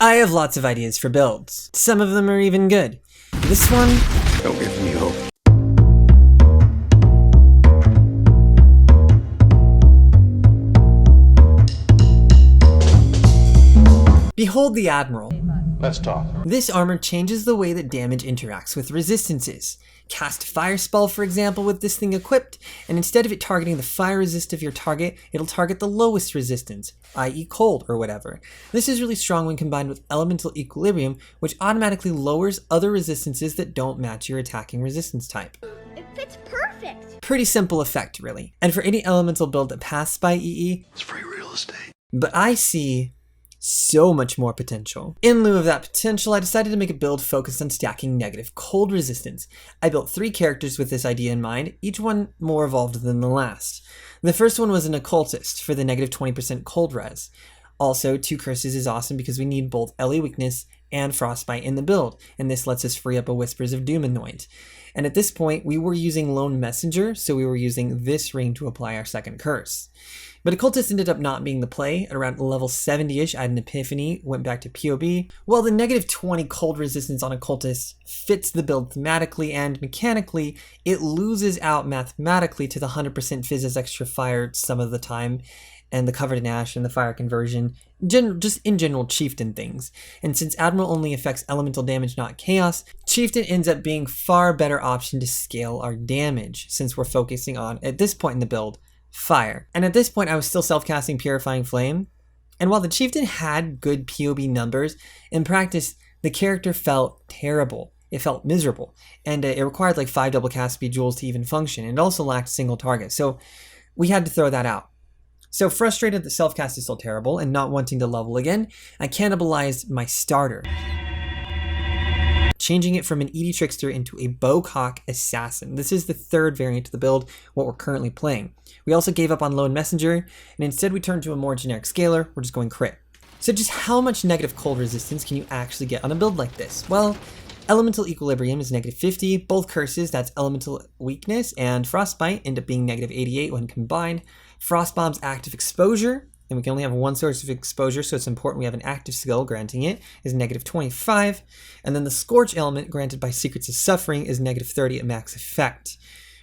I have lots of ideas for builds. Some of them are even good. This one... Don't give me hope. Behold the Admiral. Let's talk. This armor changes the way that damage interacts with resistances. Cast Fire Spell, for example, with this thing equipped, and instead of it targeting the fire resist of your target, it'll target the lowest resistance, i.e. cold or whatever. This is really strong when combined with Elemental Equilibrium, which automatically lowers other resistances that don't match your attacking resistance type. It fits perfect! Pretty simple effect, really. And for any elemental build that passed by EE, It's free real estate. but I see so much more potential. In lieu of that potential, I decided to make a build focused on stacking negative cold resistance. I built 3 characters with this idea in mind, each one more evolved than the last. The first one was an Occultist for the negative 20% cold res. Also, 2 curses is awesome because we need both LA weakness and frostbite in the build, and this lets us free up a Whispers of Doom anoint. And at this point, we were using Lone Messenger, so we were using this ring to apply our second curse. But Occultist ended up not being the play. At around level 70-ish, I had an epiphany, went back to POB. Well, the negative 20 cold resistance on Occultist fits the build thematically and mechanically. It loses out mathematically to the 100% Fizz's extra fire some of the time, and the Covered in Ash and the fire conversion, just in general Chieftain things. And since Admiral only affects elemental damage, not chaos, Chieftain ends up being far better option to scale our damage, since we're focusing on, at this point in the build, fire. And at this point I was still self-casting Purifying Flame, and while the Chieftain had good POB numbers, in practice the character felt terrible. It felt miserable, and it required like 5 double cast speed jewels to even function, and it also lacked single target, so we had to throw that out. So frustrated that self-cast is still terrible and not wanting to level again, I cannibalized my starter, changing it from an ED Trickster into a Bowcock Assassin. This is the 3rd variant of the build, what we're currently playing. We also gave up on Lone Messenger, and instead we turned to a more generic scaler. We're just going crit. So just how much negative cold resistance can you actually get on a build like this? Well, Elemental Equilibrium is negative 50, both curses, that's Elemental Weakness, and Frostbite end up being negative 88 when combined. Frostbomb's active exposure, and we can only have one source of exposure, so it's important we have an active skill granting it, is negative 25. And then the Scorch element granted by Secrets of Suffering is negative 30 at max effect,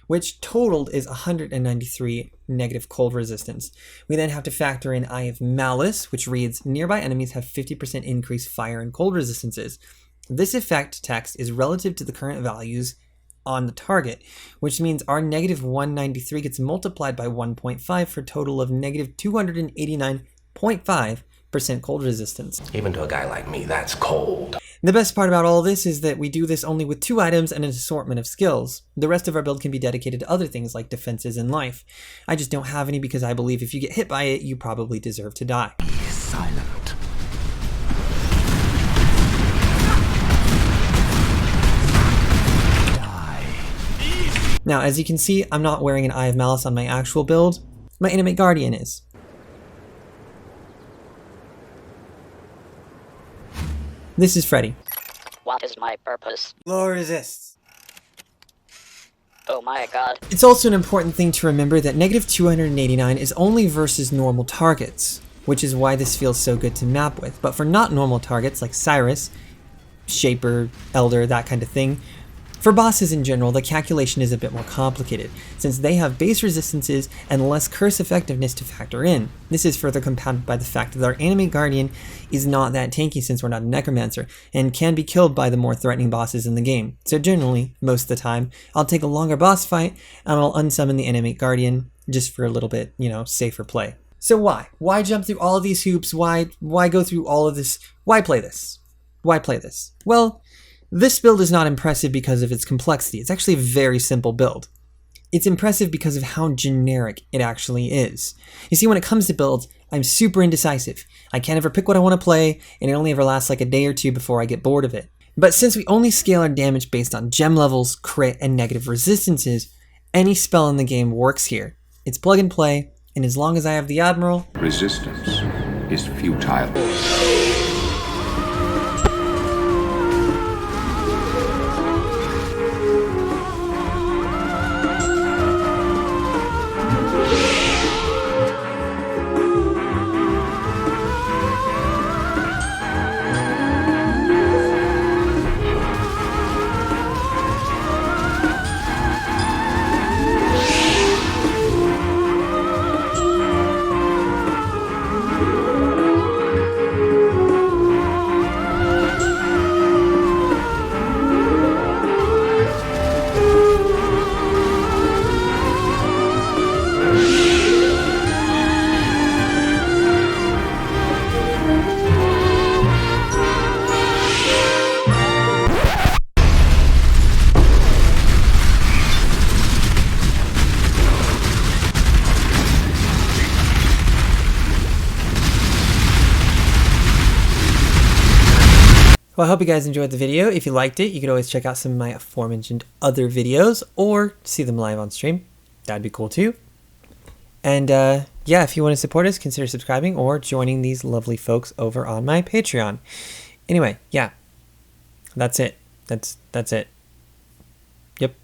which totaled is 193 negative cold resistance. We then have to factor in Eye of Malice, which reads, nearby enemies have 50% increased fire and cold resistances. This effect text is relative to the current values on the target, which means our negative 193 gets multiplied by 1.5 for a total of negative 289.5% cold resistance. Even to a guy like me, that's cold. The best part about all this is that we do this only with 2 items and an assortment of skills. The rest of our build can be dedicated to other things like defenses and life. I just don't have any because I believe if you get hit by it, you probably deserve to die. Be silent. Now, as you can see, I'm not wearing an Eye of Malice on my actual build. My Animate Guardian is. This is Freddy. What is my purpose? Low resists. Oh my god. It's also an important thing to remember that negative 289 is only versus normal targets, which is why this feels so good to map with. But for not normal targets like Cyrus, Shaper, Elder, that kind of thing, for bosses in general, the calculation is a bit more complicated, since they have base resistances and less curse effectiveness to factor in. This is further compounded by the fact that our Animate Guardian is not that tanky since we're not a Necromancer, and can be killed by the more threatening bosses in the game. So generally, most of the time, I'll take a longer boss fight, and I'll unsummon the Animate Guardian, just for a little bit, safer play. So why? Why jump through all of these hoops? Why go through all of this? Why play this? Why play this? Well, this build is not impressive because of its complexity. It's actually a very simple build. It's impressive because of how generic it actually is. You see, when it comes to builds, I'm super indecisive. I can't ever pick what I want to play, and it only ever lasts like a day or 2 before I get bored of it. But since we only scale our damage based on gem levels, crit, and negative resistances, any spell in the game works here. It's plug and play, and as long as I have the Admiral, resistance is futile. Well, I hope you guys enjoyed the video. If you liked it, you could always check out some of my aforementioned other videos or see them live on stream. That'd be cool too. And yeah, if you want to support us, consider subscribing or joining these lovely folks over on my Patreon. Anyway, yeah, that's it. That's it.